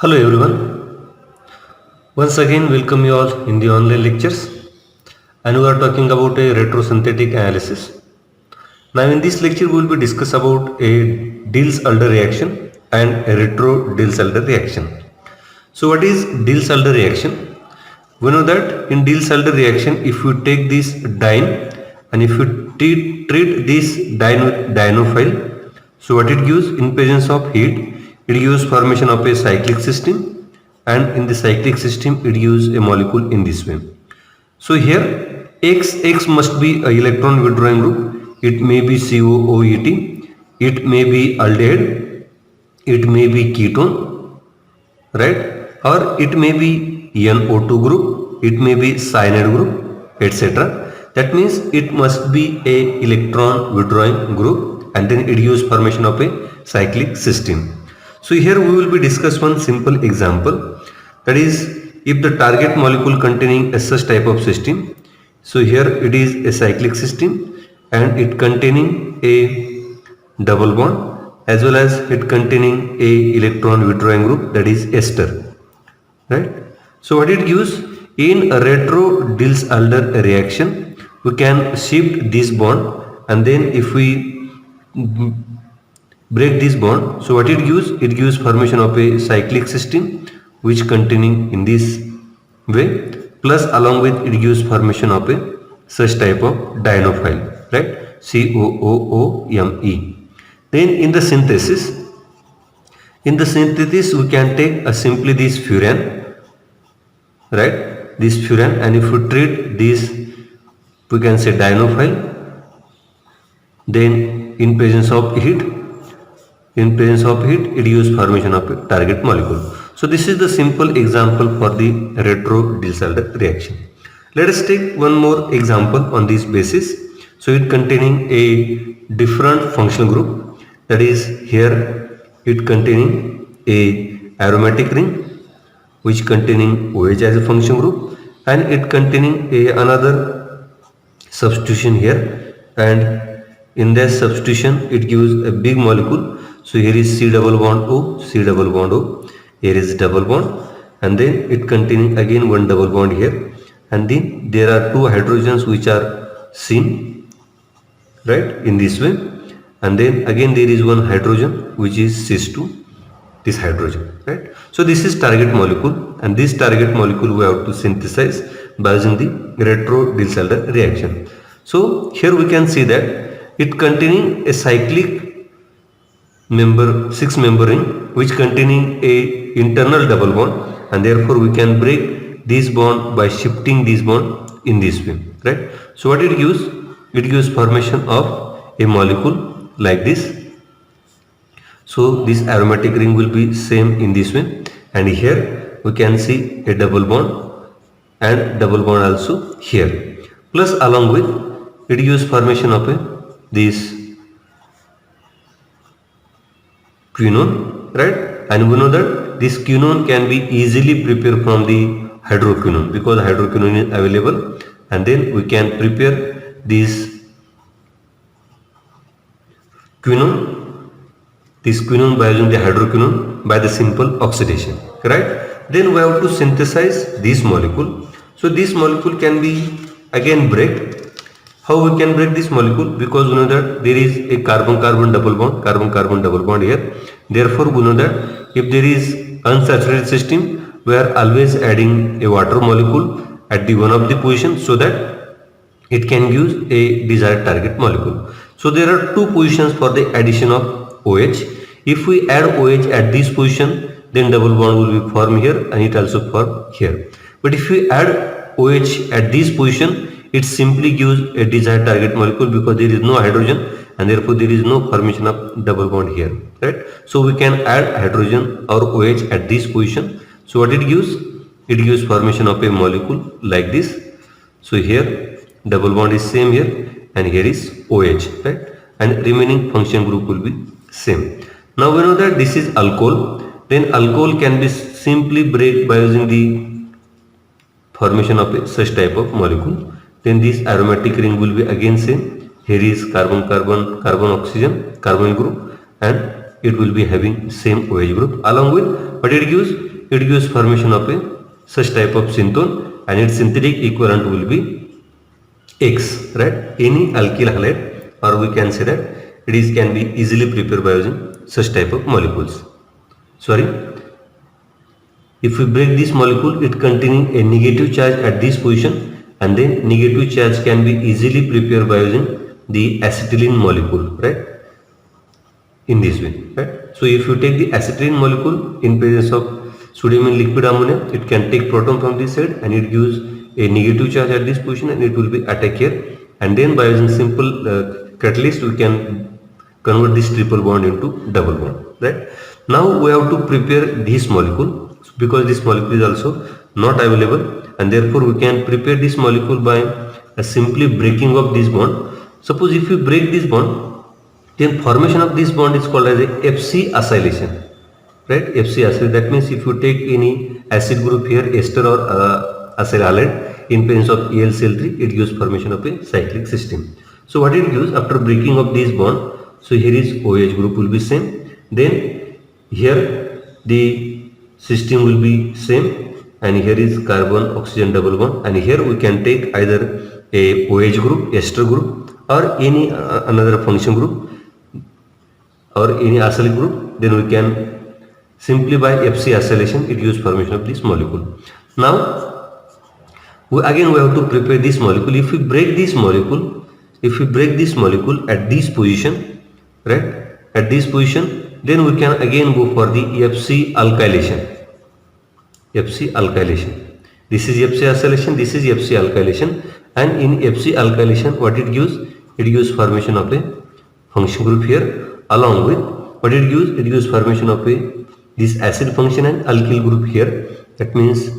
Hello everyone. Once again welcome you all in the online lectures, and we are talking about a retrosynthetic analysis. Now in this lecture we will be discuss about a Diels-Alder reaction and a retro-Diels-Alder reaction. So what is Diels-Alder reaction? We know that in Diels-Alder reaction, if you take this diene and if you treat this diene with dienophile, so what it gives in presence of heat, it gives formation of a cyclic system, and in the cyclic system it gives a molecule in this way. So here X must be a electron withdrawing group. It may be COOET, it may be aldehyde, it may be ketone, right? Or it may be NO2 group, it may be cyanide group, etc. That means it must be a electron withdrawing group, and then it gives formation of a cyclic system. So here we will be discuss one simple example, that is if the target molecule containing a such type of system. So here it is a cyclic system and it containing a double bond as well as it containing a electron withdrawing group, that is ester, right? So what it gives in a retro Diels-Alder reaction, we can shift this bond, and then if we break this bond, so what it gives formation of a cyclic system which containing in this way, plus along with it gives formation of a such type of dienophile, right? COOOMe. Then in the synthesis we can take simply this furan, right? This furan, and if we treat this, we can say dienophile. Then in presence of heat, it gives formation of a target molecule. So this is the simple example for the retro Diels-Alder reaction. Let us take one more example on this basis. So it containing a different functional group, that is here it containing a aromatic ring which containing OH as a function group, and it containing another substitution here, and in that substitution it gives a big molecule. So here is C double bond O, C double bond O, here is double bond, and then it containing again one double bond here, and then there are two hydrogens which are seen, right, in this way, and then again there is one hydrogen which is cis2, this hydrogen, right? So this is target molecule, and this target molecule we have to synthesize by using the retro Diels-Alder reaction. So here we can see that it containing a cyclic member 6-member ring which containing a internal double bond, and therefore we can break this bond by shifting this bond in this way, right? So what it gives formation of a molecule like this. So this aromatic ring will be same in this way, and here we can see a double bond and double bond also here, plus along with it gives formation of this quinone, right? And we know that this quinone can be easily prepared from the hydroquinone because hydroquinone is available, and then we can prepare this quinone by using the hydroquinone by the simple oxidation, right? Then we have to synthesize this molecule. So this molecule can be again break. How we can break this molecule? Because we know that there is a carbon-carbon double bond here. Therefore we know that if there is unsaturated system, we are always adding a water molecule at the one of the position so that it can give a desired target molecule. So there are two positions for the addition of OH. If we add OH at this position, then double bond will be formed here and it also form here. But if we add OH at this position, it simply gives a desired target molecule because there is no hydrogen, and therefore there is no formation of double bond here, right? So we can add hydrogen or OH at this position. So what it gives formation of a molecule like this. So here double bond is same here, and here is OH, right? And remaining function group will be same. Now we know that this is alcohol. Then alcohol can be simply break by using the formation of a such type of molecule. Then this aromatic ring will be again same. Here is carbon-carbon, carbon-oxygen, carbon group, and it will be having same OH group. Along with what it gives, it gives formation of a such type of synthone, and its synthetic equivalent will be X, right? Any alkyl halide, or we can say that it is can be easily prepared by using such type of molecules. Sorry, if we break this molecule, it containing a negative charge at this position, and then negative charge can be easily prepared by using the acetylene molecule, right? In this way, right? So if you take the acetylene molecule in presence of sodium in liquid ammonia, it can take proton from this side and it gives a negative charge at this position, and it will be attack here, and then by using simple catalyst we can convert this triple bond into double bond, right? Now we have to prepare this molecule, because this molecule is also not available, and therefore we can prepare this molecule by simply breaking of this bond. Suppose if we break this bond, then formation of this bond is called as a FC acylation, right? FC acylation, that means if you take any acid group here, ester or acyl halide in presence of AlCl3, it gives formation of a cyclic system. So what it gives after breaking of this bond, so here is OH group will be same, then here the system will be same, and here is carbon oxygen double bond, and here we can take either a OH group, ester group, or any another function group or any acyl group. Then we can simply by FC acylation it gives formation of this molecule. Now we have to prepare this molecule. If we break this molecule, at this position, right, at this position, then we can again go for the FC alkylation. This is FC acylation, this is FC alkylation, and in FC alkylation what it gives? It gives formation of a function group here, along with what it gives formation of this acid function and alkyl group here. That means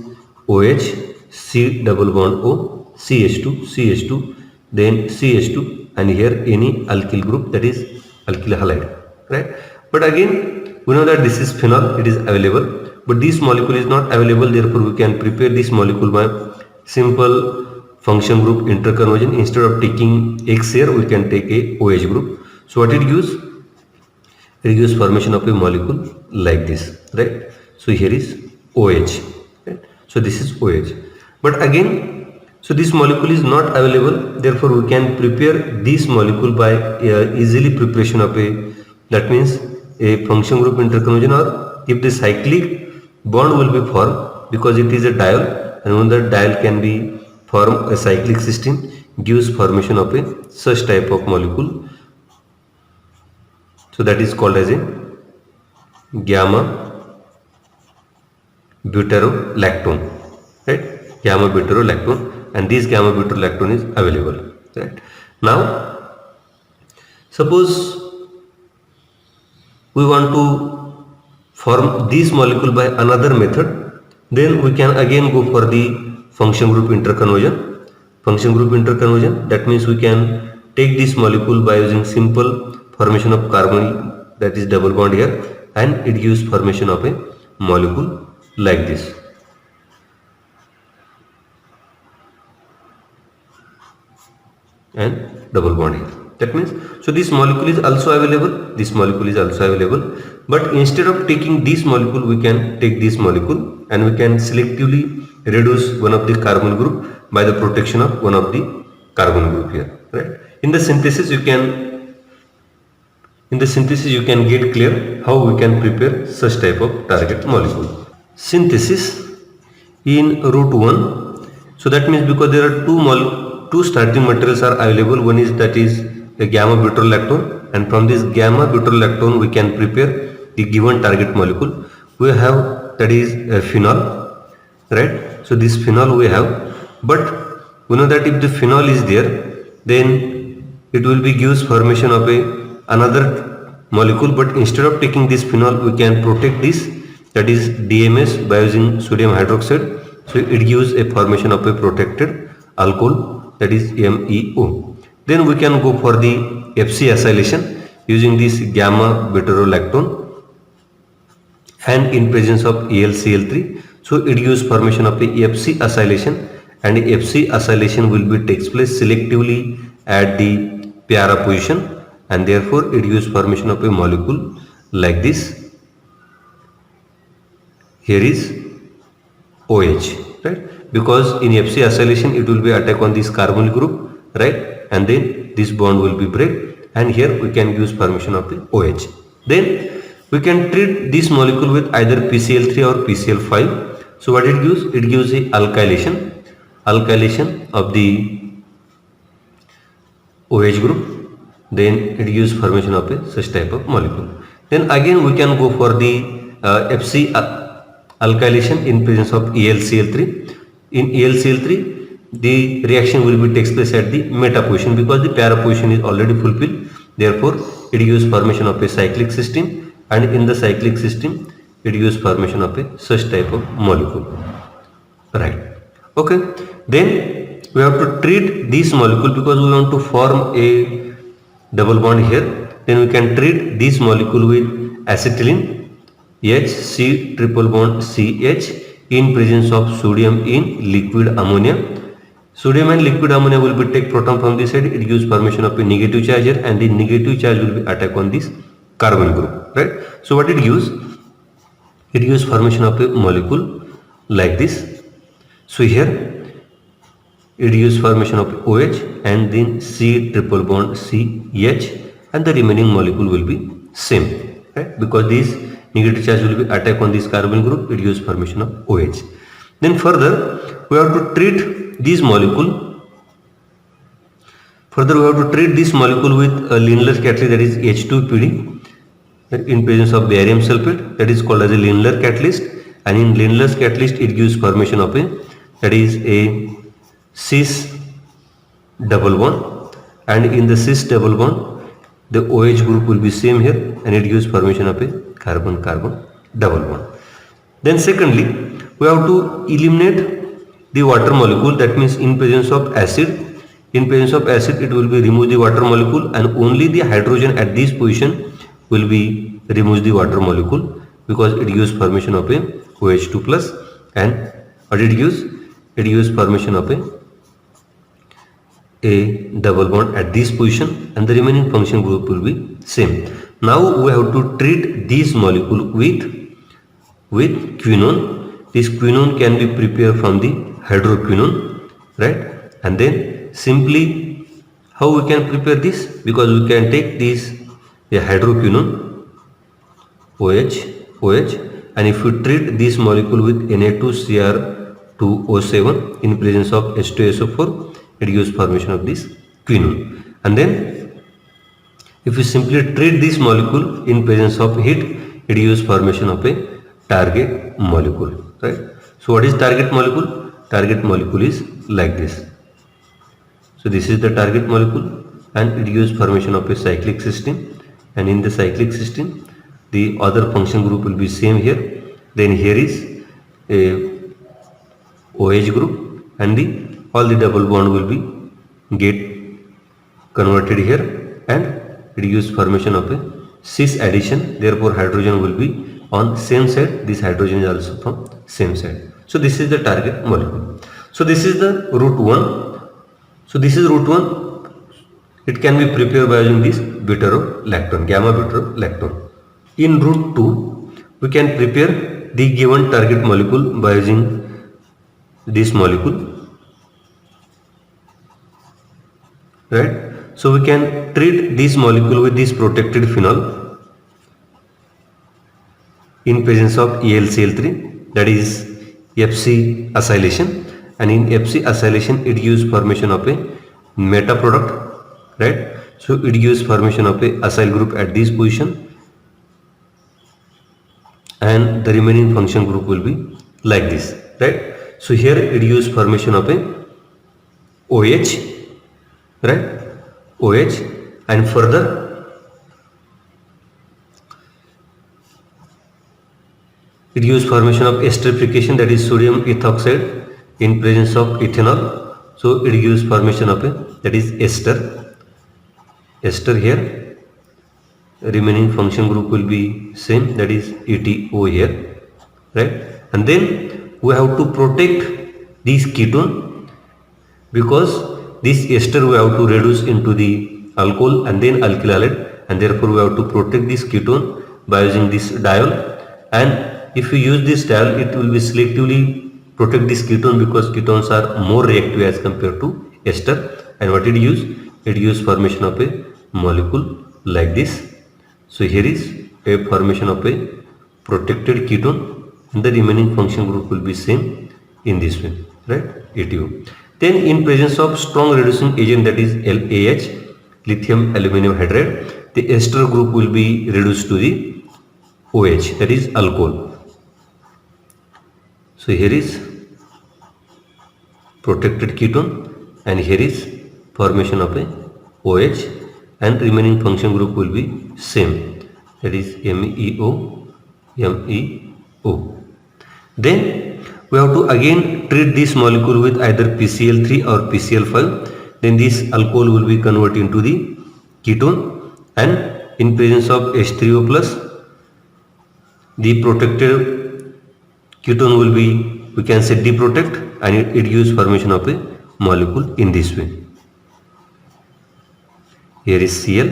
OH, C double bond O, CH2, then CH2, and here any alkyl group, that is alkyl halide, right? But again we know that this is phenol, it is available, but this molecule is not available, therefore we can prepare this molecule by simple function group interconversion. Instead of taking X here, we can take a OH group. So what it gives? It gives formation of a molecule like this, right? So here is OH, right? So this is OH. But again, so this molecule is not available, therefore we can prepare this molecule by easily preparation of that means a function group interconversion, or if the cyclic bond will be formed, because it is a diol, and when the diol can be form a cyclic system, gives formation of a such type of molecule. So that is called as a gamma butyrolactone, right? Gamma butyrolactone, and this gamma butyrolactone is available, right? Now suppose we want to form this molecule by another method, then we can again go for the function group interconversion. That means we can take this molecule by using simple formation of carbon, that is double bond here, and it gives formation of a molecule like this. And double bond here. That means, so this molecule is also available, but instead of taking this molecule, we can take this molecule and we can selectively reduce one of the carbon group by the protection of one of the carbon group here, right? In the synthesis you can get clear how we can prepare such type of target molecule. Synthesis in route 1. So that means, because there are two starting materials are available, one is that is a gamma butyrolactone, and from this gamma butyrolactone we can prepare the given target molecule. We have, that is a phenol, right? So this phenol we have, but we know that if the phenol is there, then it will be gives formation of another molecule, but instead of taking this phenol, we can protect this, that is DMS, by using sodium hydroxide. So it gives a formation of a protected alcohol, that is MEO. Then we can go for the FC acylation using this gamma butyrolactone, and in presence of AlCl3, so it gives formation of the FC acylation, and FC acylation will be takes place selectively at the para position, and therefore it gives formation of a molecule like this. Here is OH, right? Because in FC acylation it will be attack on this carbonyl group, right? And then this bond will be break, and here we can use formation of the OH. Then we can treat this molecule with either PCl3 or PCl5. So what it gives? It gives the alkylation of the OH group. Then it gives formation of a such type of molecule. Then again we can go for the FC alkylation in presence of ElCl3. In ElCl3, the reaction will be takes place at the meta position because the para position is already fulfilled. Therefore, it gives formation of a cyclic system, and in the cyclic system, it gives formation of a such type of molecule. Right. Okay. Then we have to treat this molecule because we want to form a double bond here. Then we can treat this molecule with acetylene HC triple bond CH in presence of sodium in liquid ammonia. Sodium and liquid ammonia will be take proton from this side. It gives formation of a negative charge here, and the negative charge will be attack on this carbon group, right? So what it gives? It gives formation of a molecule like this. So here it gives formation of OH and then C triple bond CH, and the remaining molecule will be same, right? Because this negative charge will be attack on this carbon group, it gives formation of OH. Then further we have to treat this molecule. Further we have to treat this molecule with a Lindlar's catalyst, that is H2PD, in presence of barium sulfate, that is called as a Lindlar catalyst. And in Lindlar's catalyst it gives formation of a, that is a cis double bond, and in the cis double bond the OH group will be same here, and it gives formation of a carbon-carbon double bond. Then secondly, we have to eliminate the water molecule, that means in presence of acid. In presence of acid it will be remove the water molecule, and only the hydrogen at this position will be remove the water molecule because it gives formation of a OH2 plus, and what it gives? It gives formation of a double bond at this position, and the remaining function group will be same. Now we have to treat this molecule with quinone. This quinone can be prepared from the hydroquinone, right? And then simply how we can prepare this? Because we can take this hydroquinone OH, and if we treat this molecule with Na2Cr2O7 in presence of H2SO4, it gives formation of this quinone. And then if we simply treat this molecule in presence of heat, it gives formation of a target molecule, right? So what is target molecule? Target molecule is like this. So this is the target molecule, and it gives formation of a cyclic system, and in the cyclic system the other function group will be same here. Then here is a OH group, and all the double bond will be get converted here, and it gives formation of a cis addition. Therefore hydrogen will be on same side, this hydrogen is also from same side. So this is the target molecule. So this is the route 1. So this is route 1. It can be prepared by using this butyrolactone, gamma butyrolactone. In route 2, we can prepare the given target molecule by using this molecule, right? So we can treat this molecule with this protected phenol in presence of ElCl3, that is FC acylation, and in FC acylation it gives formation of a meta product, right? So it gives formation of a acyl group at this position, and the remaining function group will be like this, right? So here it gives formation of a OH, right? OH, and further it gives formation of esterification, that is sodium ethoxide in presence of ethanol. So it gives formation of a, that is ester here. Remaining function group will be same, that is ETO here, right? And then we have to protect this ketone, because this ester we have to reduce into the alcohol and then alkyl halide, and therefore we have to protect this ketone by using this diol. And if we use this diol, it will be selectively protect this ketone because ketones are more reactive as compared to ester. And what it use? It use formation of a molecule like this. So here is a formation of a protected ketone and the remaining function group will be same in this way, right? ATO. Then in presence of strong reducing agent, that is LAH, lithium aluminum hydride, the ester group will be reduced to the OH, that is alcohol. So here is protected ketone and here is formation of a OH and remaining function group will be same, that is MEO, MEO. Then we have to again treat this molecule with either PCl3 or PCl5. Then this alcohol will be converted into the ketone and in presence of H3O plus, the protected ketone will be, we can say, deprotect and it gives formation of a molecule in this way. Here is Cl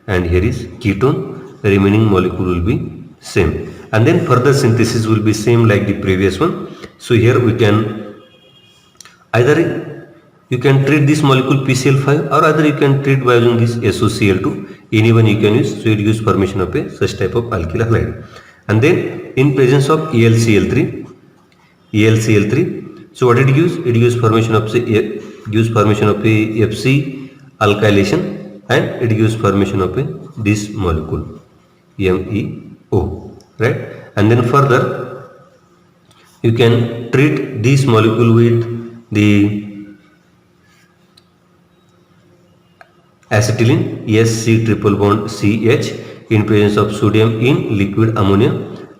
and here is ketone, the remaining molecule will be same. And then further synthesis will be same like the previous one. So here we can either you can treat this molecule PCl5 or either you can treat by using this SOCl2. Anyone you can use. So it gives formation of a such type of alkyl halide. And then in presence of ElCl3, so what it gives? It gives formation of a FC alkylation and it gives formation of a this molecule MEO, right? And then further you can treat this molecule with the acetylene SC triple bond CH in presence of sodium in liquid ammonia.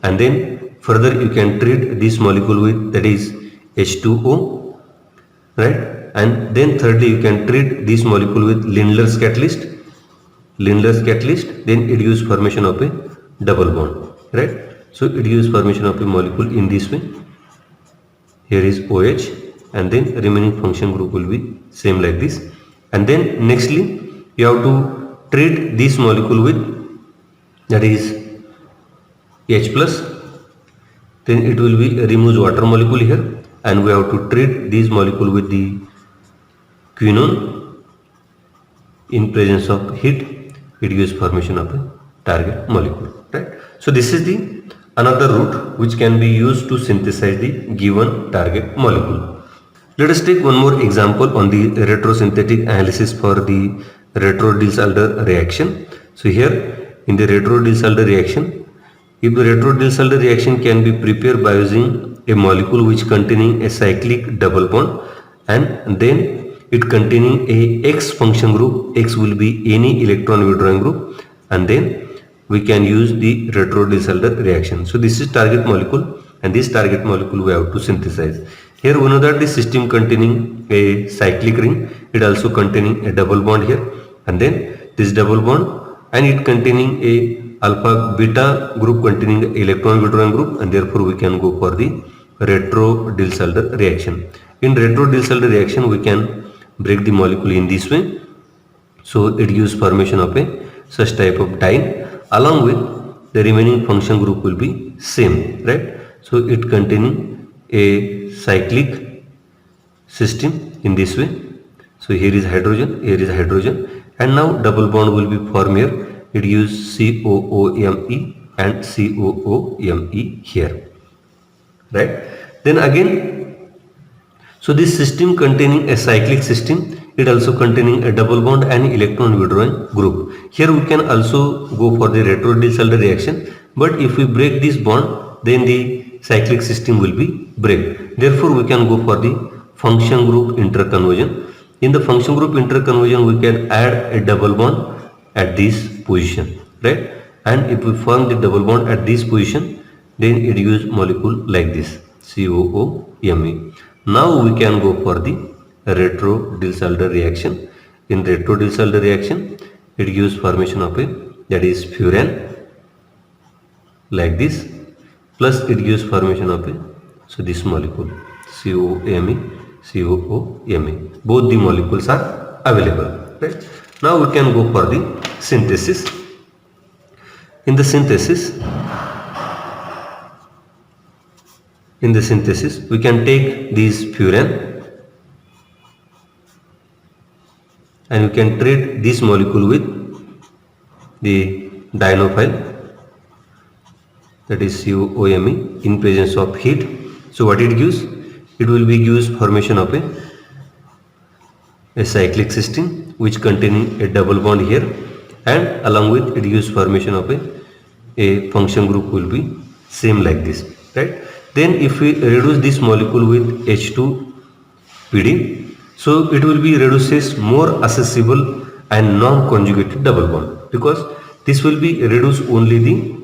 And then further you can treat this molecule with, that is H2O, right? And then thirdly you can treat this molecule with Lindlar's catalyst, then it gives formation of a double bond, right? So it gives formation of a molecule in this way. Here is OH and then remaining function group will be same like this. And then nextly you have to treat this molecule with, that is H plus, then it will be removes water molecule here and we have to treat this molecule with the quinone in presence of heat, it gives formation of a target molecule, right? So this is the another route which can be used to synthesize the given target molecule. Let us take one more example on the retrosynthetic analysis for the Retro-Diels-Alder reaction. So here in the Retro-Diels-Alder reaction, if the Retro-Diels-Alder reaction can be prepared by using a molecule which containing a cyclic double bond and then it containing a X function group, X will be any electron withdrawing group, and then we can use the Retro-Diels-Alder reaction. So this is target molecule and this target molecule we have to synthesize. Here we know that the system containing a cyclic ring, it also containing a double bond here and then this double bond and it containing a alpha beta group containing electron withdrawing group, and therefore we can go for the Retro-Diels-Alder reaction. In Retro-Diels-Alder reaction we can break the molecule in this way. So it gives formation of a such type of diene along with the remaining function group will be same, right? So it containing a cyclic system in this way. So here is hydrogen and now double bond will be formed here. It gives COOMe and COOMe here, right? Then again, so this system containing a cyclic system, it also containing a double bond and electron withdrawing group. Here we can also go for the Retro-Diels-Alder reaction, but if we break this bond then the cyclic system will be break. Therefore we can go for the function group interconversion. In the function group interconversion we can add a double bond at this position, right? And if we form the double bond at this position then it gives molecule like this, COOMe. Now we can go for the Retro-Diels-Alder reaction. In Retro-Diels-Alder reaction it gives formation of a, that is furan like this, plus it gives formation of a, so this molecule COOMe. Both the molecules are available, right? Now we can go for the synthesis. In the synthesis in the synthesis, we can take this furan and we can treat this molecule with the dienophile, that is COMe, in presence of heat. So what it gives? It will be gives formation of a cyclic cysteine which containing a double bond here, and along with it gives formation of a function group will be same like this, right? Then if we reduce this molecule with H2PD, so it will be reduces more accessible and non-conjugated double bond, because this will be reduce only the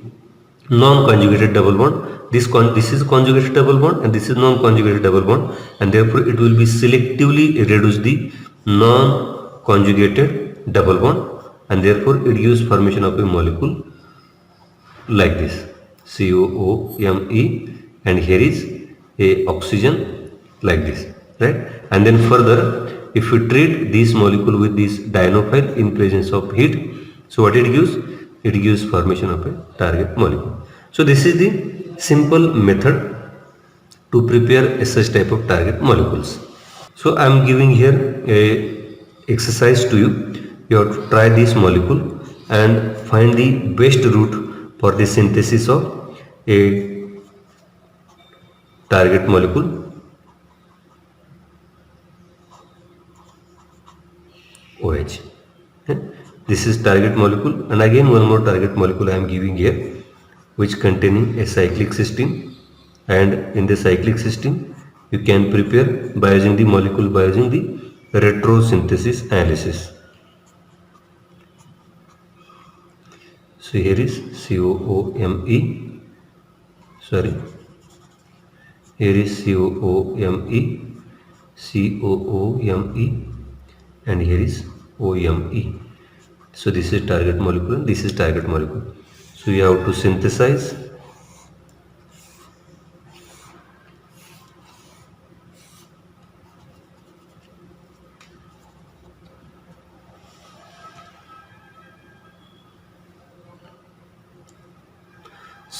non-conjugated double bond. This is conjugated double bond and this is non-conjugated double bond, and therefore it will be selectively reduce the non-conjugated double bond, and therefore it gives formation of a molecule like this, COOMe, and here is a oxygen like this, right? And then further, if we treat this molecule with this dienophile in presence of heat, so what it gives? It gives formation of a target molecule. So this is the simple method to prepare such type of target molecules. So I am giving here a exercise to you. You have to try this molecule and find the best route for the synthesis of a target molecule. OH. This is target molecule, and again one more target molecule I am giving here, which containing a cyclic cysteine, and in the cyclic cysteine you can prepare by using the molecule by using the retrosynthesis analysis. So here is COOMe, sorry, here is COOMe, and here is OMe. So this is target molecule and this is target molecule. So you have to synthesize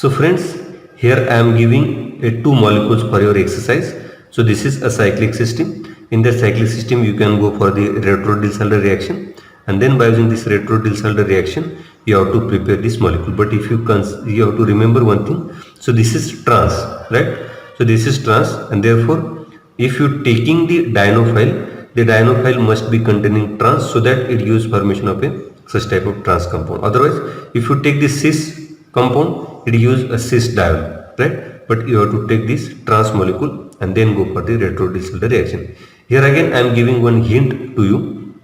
So friends, here I am giving two molecules for your exercise. So this is a cyclic cysteine. In the cyclic cysteine you can go for the retro-Diels-Alder reaction, and then by using this retro-Diels-Alder reaction you have to prepare this molecule. But if you have to remember one thing, so this is trans, right? So this is trans, and therefore if you taking the dienophile must be containing trans, so that it gives formation of a such type of trans compound. Otherwise if you take this cis compound, it gives a cis diol, right? But you have to take this trans molecule and then go for the retro-Diels-Alder reaction. Here again I am giving one hint to you.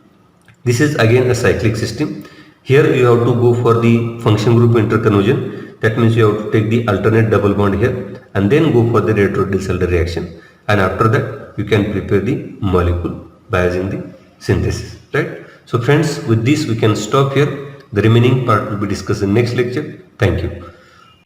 This is again a cyclic cysteine. Here you have to go for the function group interconversion. That means you have to take the alternate double bond here and then go for the retro-Diels-Alder reaction, and after that you can prepare the molecule by using the synthesis, right? So friends, with this we can stop here. The remaining part will be discussed in next lecture. Thank you.